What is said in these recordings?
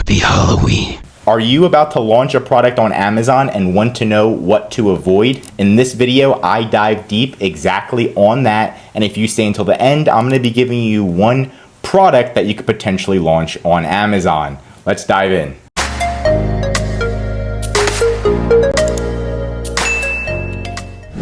Happy Halloween. Are you about to launch a product on Amazon and want to know what to avoid? In this video, I dive deep exactly on that. And if you stay until the end, I'm going to be giving you one product that you could potentially launch on Amazon. Let's dive in.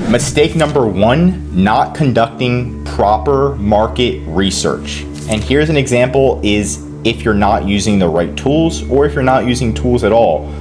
Mistake number one, not conducting proper market research. And here's an example is if you're not using the right tools or if you're not using tools at all.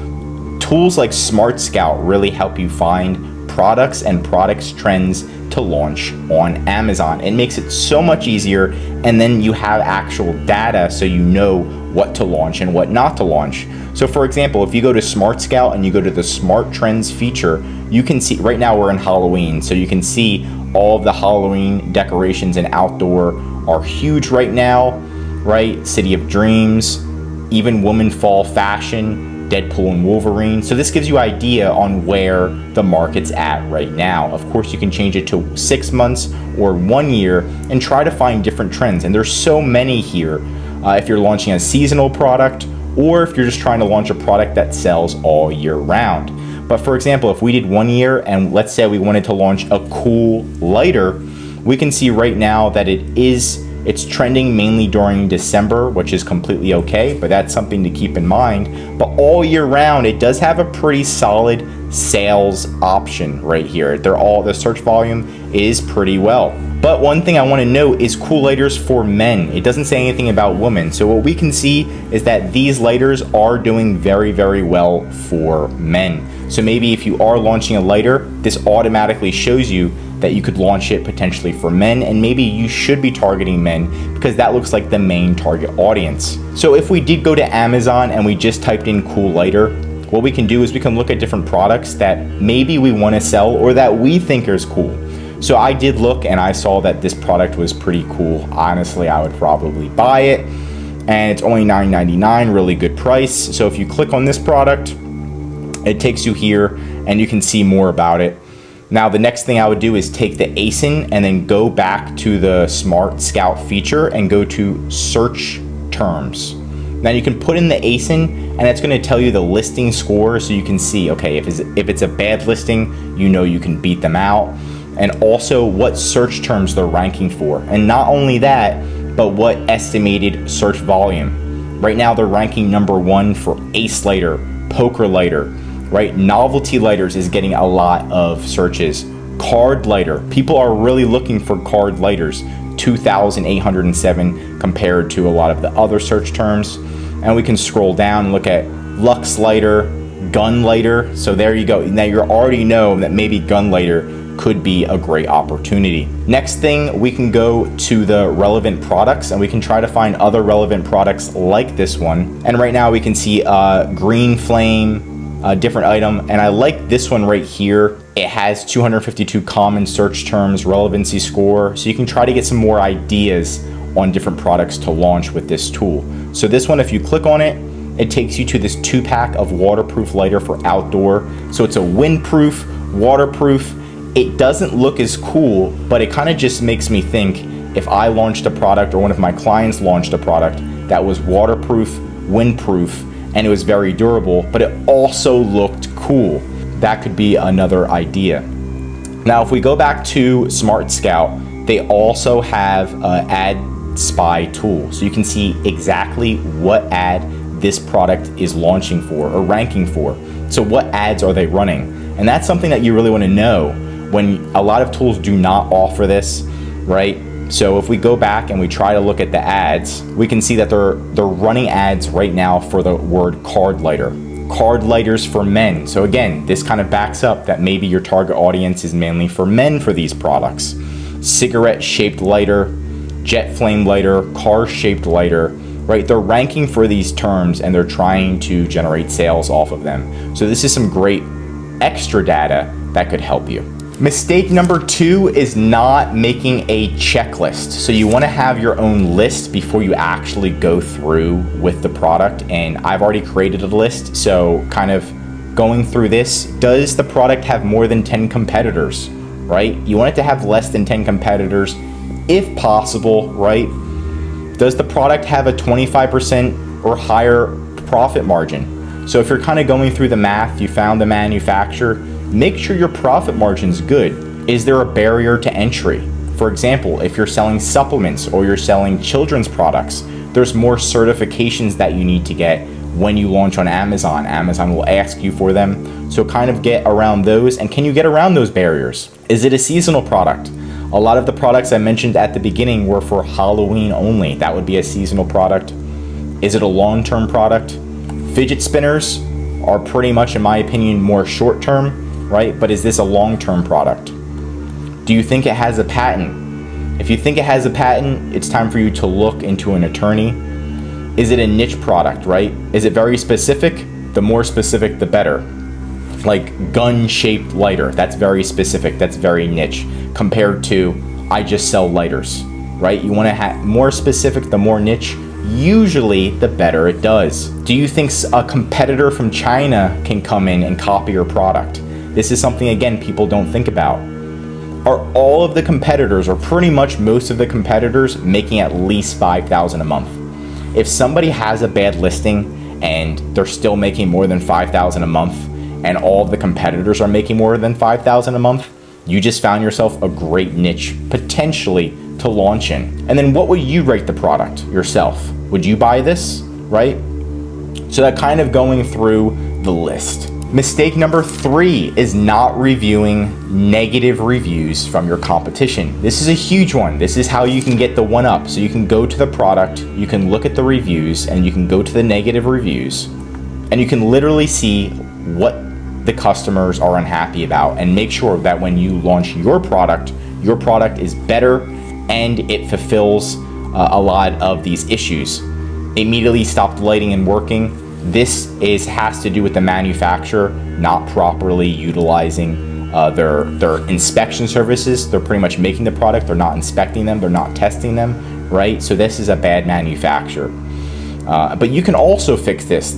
Tools like Smart Scout really help you find products and products trends to launch on Amazon. It makes it so much easier, and then you have actual data so you know what to launch and what not to launch. So for example, if you go to Smart Scout and you go to the Smart Trends feature, you can see, right now we're in Halloween, so you can see all of the Halloween decorations and outdoor are huge right now, right? City of Dreams, even Woman Fall Fashion, Deadpool and Wolverine. So this gives you an idea on where the market's at right now. Of course, you can change it to 6 months or 1 year and try to find different trends. And there's so many here if you're launching a seasonal product or if you're just trying to launch a product that sells all year round. But for example, if we did 1 year and let's say we wanted to launch a cool lighter, we can see right now that it's trending mainly during December, which is completely okay, but that's something to keep in mind. But all year round, it does have a pretty solid sales option right here. The search volume is pretty well. But one thing I want to note is cool lighters for men. It doesn't say anything about women. So what we can see is that these lighters are doing very, very well for men. So maybe if you are launching a lighter, this automatically shows you that you could launch it potentially for men, and maybe you should be targeting men because that looks like the main target audience. So if we did go to Amazon and we just typed in cool lighter, what we can do is we can look at different products that maybe we want to sell or that we think is cool. So I did look and I saw that this product was pretty cool. Honestly, I would probably buy it, and it's only $9.99, really good price. So if you click on this product, it takes you here and you can see more about it. Now, the next thing I would do is take the ASIN and then go back to the Smart Scout feature and go to search terms. Now you can put in the ASIN and it's going to tell you the listing score, so you can see, okay, if it's a bad listing, you know you can beat them out, and also what search terms they're ranking for. And not only that, but what estimated search volume. Right now they're ranking #1 for Ace Lighter, Poker Lighter, right? Novelty lighters is getting a lot of searches. Card lighter, people are really looking for card lighters, 2,807 compared to a lot of the other search terms. And we can scroll down and look at Lux lighter, gun lighter. So there you go. Now you already know that maybe gun lighter could be a great opportunity. Next thing, we can go to the relevant products and we can try to find other relevant products like this one. And right now we can see green flame, a different item, and I like this one right here. It has 252 common search terms, relevancy score, so you can try to get some more ideas on different products to launch with this tool. So this one, if you click on it, it takes you to this 2-pack of waterproof lighter for outdoor. So it's a windproof, waterproof. It doesn't look as cool, but it kind of just makes me think if I launched a product or one of my clients launched a product that was waterproof, windproof, and it was very durable, but it also looked cool. That could be another idea. Now, if we go back to Smart Scout, they also have an ad spy tool. So you can see exactly what ad this product is launching for or ranking for. So what ads are they running? And that's something that you really want to know when a lot of tools do not offer this, right? So if we go back and we try to look at the ads, we can see that they're running ads right now for the word card lighter. Card lighters for men. So again, this kind of backs up that maybe your target audience is mainly for men for these products. Cigarette shaped lighter, jet flame lighter, car shaped lighter, right? They're ranking for these terms and they're trying to generate sales off of them. So this is some great extra data that could help you. Mistake number 2 is not making a checklist. So you want to have your own list before you actually go through with the product. And I've already created a list. So kind of going through this, does the product have more than 10 competitors, right? You want it to have less than 10 competitors if possible, right? Does the product have a 25% or higher profit margin. So if you're kind of going through the math, you found the manufacturer, make sure your profit margin's good. Is there a barrier to entry? For example, if you're selling supplements or you're selling children's products, there's more certifications that you need to get when you launch on Amazon. Amazon will ask you for them. So kind of get around those. And can you get around those barriers? Is it a seasonal product? A lot of the products I mentioned at the beginning were for Halloween only. That would be a seasonal product. Is it a long-term product? Fidget spinners are pretty much, in my opinion, more short-term, right? But is this a long-term product? Do you think it has a patent? If you think it has a patent, it's time for you to look into an attorney. Is it a niche product, right? Is it very specific? The more specific, the better. Like gun-shaped lighter, that's very specific, that's very niche, compared to I just sell lighters, right? You want to have more specific, the more niche, usually the better it does. Do you think a competitor from China can come in and copy your product? This is something, again, people don't think about. Are all of the competitors, or pretty much most of the competitors, making at least $5,000 a month? If somebody has a bad listing and they're still making more than $5,000 a month, and all of the competitors are making more than $5,000 a month, you just found yourself a great niche potentially to launch in. And then what would you rate the product yourself? Would you buy this, right? So that kind of going through the list. Mistake number 3 is not reviewing negative reviews from your competition. This is a huge one. This is how you can get the one up. So you can go to the product, you can look at the reviews, and you can go to the negative reviews, and you can literally see what the customers are unhappy about, and make sure that when you launch your product is better and it fulfills a lot of these issues. Immediately stopped lighting and working. This has to do with the manufacturer not properly utilizing their inspection services. They're pretty much making the product, they're not inspecting them, they're not testing them, right? So this is a bad manufacturer. But you can also fix this,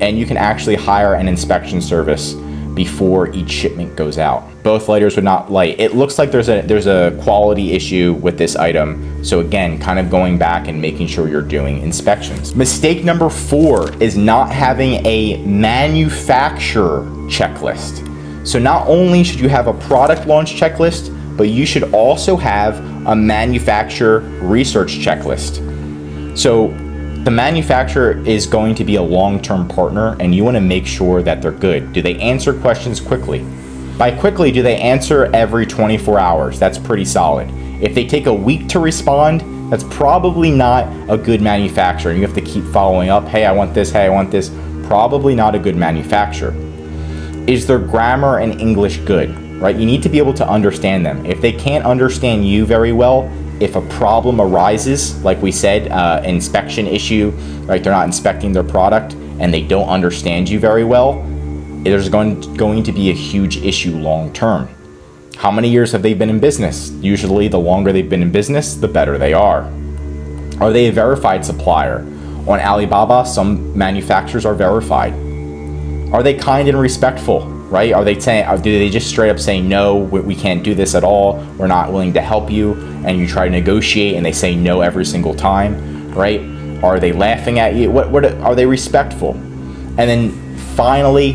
and you can actually hire an inspection service before each shipment goes out. Both lighters would not light. It looks like there's a quality issue with this item. So again, kind of going back and making sure you're doing inspections. Mistake number 4 is not having a manufacturer checklist. So not only should you have a product launch checklist, but you should also have a manufacturer research checklist. So the manufacturer is going to be a long-term partner, and you want to make sure that they're good. Do they answer questions quickly? By quickly, do they answer every 24 hours? That's pretty solid. If they take a week to respond, that's probably not a good manufacturer. You have to keep following up. Hey, I want this. Hey, I want this. Probably not a good manufacturer. Is their grammar and English good, right? You need to be able to understand them. If they can't understand you very well, if a problem arises, like we said, inspection issue, right? They're not inspecting their product and they don't understand you very well, there's going to be a huge issue long term. How many years have they been in business? Usually the longer they've been in business, the better they are. Are they a verified supplier? On Alibaba, some manufacturers are verified. Are they kind and respectful, right? Are they saying, do they just straight up say, no, we can't do this at all, we're not willing to help you, and you try to negotiate and they say no every single time, right? Are they laughing at you? Are they respectful? And then finally,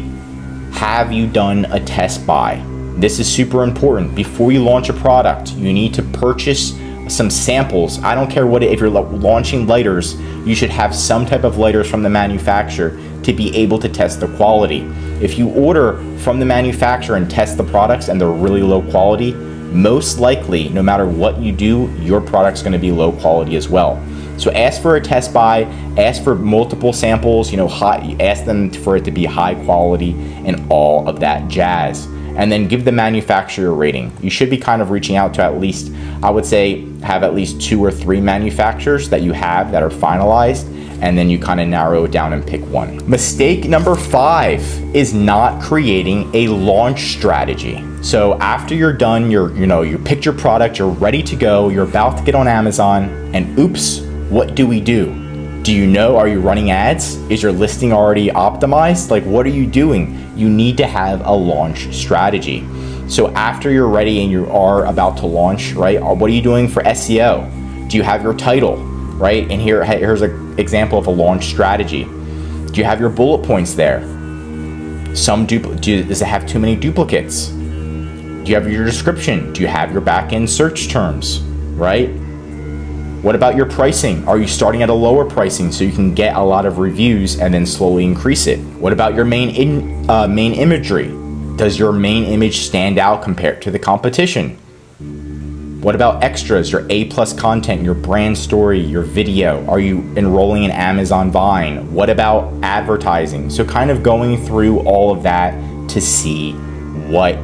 have you done a test buy? This is super important. Before you launch a product, you need to purchase some samples. I don't care if you're launching lighters, you should have some type of lighters from the manufacturer to be able to test the quality. If you order from the manufacturer and test the products and they're really low quality, most likely, no matter what you do, your product's going to be low quality as well. So ask for a test buy, ask for multiple samples, ask them for it to be high quality and all of that jazz. And then give the manufacturer a rating. You should be kind of reaching out to at least, I would say, have at least 2 or 3 manufacturers that you have that are finalized, and then you kind of narrow it down and pick one. Mistake number 5 is not creating a launch strategy. So after you're done, you picked your product, you're ready to go, you're about to get on Amazon, and oops, what do we do? Do you know, are you running ads? Is your listing already optimized? Like, what are you doing? You need to have a launch strategy. So after you're ready and you are about to launch, right? What are you doing for SEO? Do you have your title, right? And here's an example of a launch strategy. Do you have your bullet points there? Does it have too many duplicates? Do you have your description? Do you have your back-end search terms, right? What about your pricing? Are you starting at a lower pricing so you can get a lot of reviews and then slowly increase it? What about your main imagery? Does your main image stand out compared to the competition? What about extras, your A+ content, your brand story, your video? Are you enrolling in Amazon Vine? What about advertising? So kind of going through all of that to see what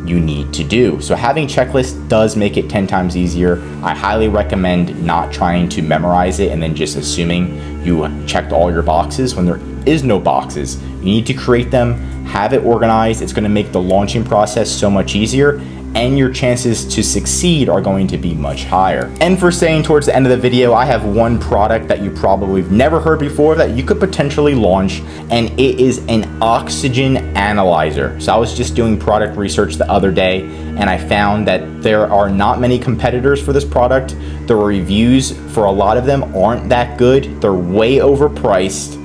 you need to do. So having checklists does make it 10 times easier. I highly recommend not trying to memorize it and then just assuming you checked all your boxes when there is no boxes. You need to create them, have it organized. It's going to make the launching process so much easier, and your chances to succeed are going to be much higher. And for saying towards the end of the video, I have one product that you probably have never heard before that you could potentially launch, and it is an oxygen analyzer. So I was just doing product research the other day, and I found that there are not many competitors for this product. The reviews for a lot of them aren't that good. They're way overpriced,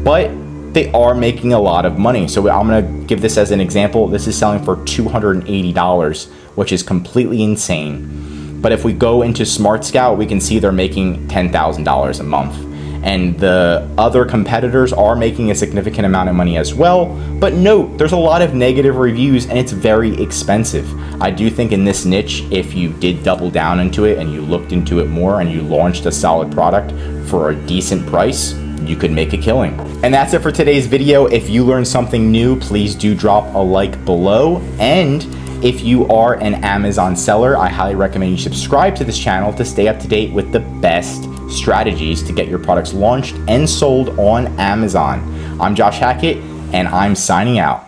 but they are making a lot of money. So I'm gonna give this as an example. This is selling for $280, which is completely insane. But if we go into Smart Scout, we can see they're making $10,000 a month. And the other competitors are making a significant amount of money as well. But note, there's a lot of negative reviews and it's very expensive. I do think in this niche, if you did double down into it and you looked into it more and you launched a solid product for a decent price, you could make a killing. And that's it for today's video. If you learned something new, please do drop a like below. And if you are an Amazon seller, I highly recommend you subscribe to this channel to stay up to date with the best strategies to get your products launched and sold on Amazon. I'm Josh Hackett, and I'm signing out.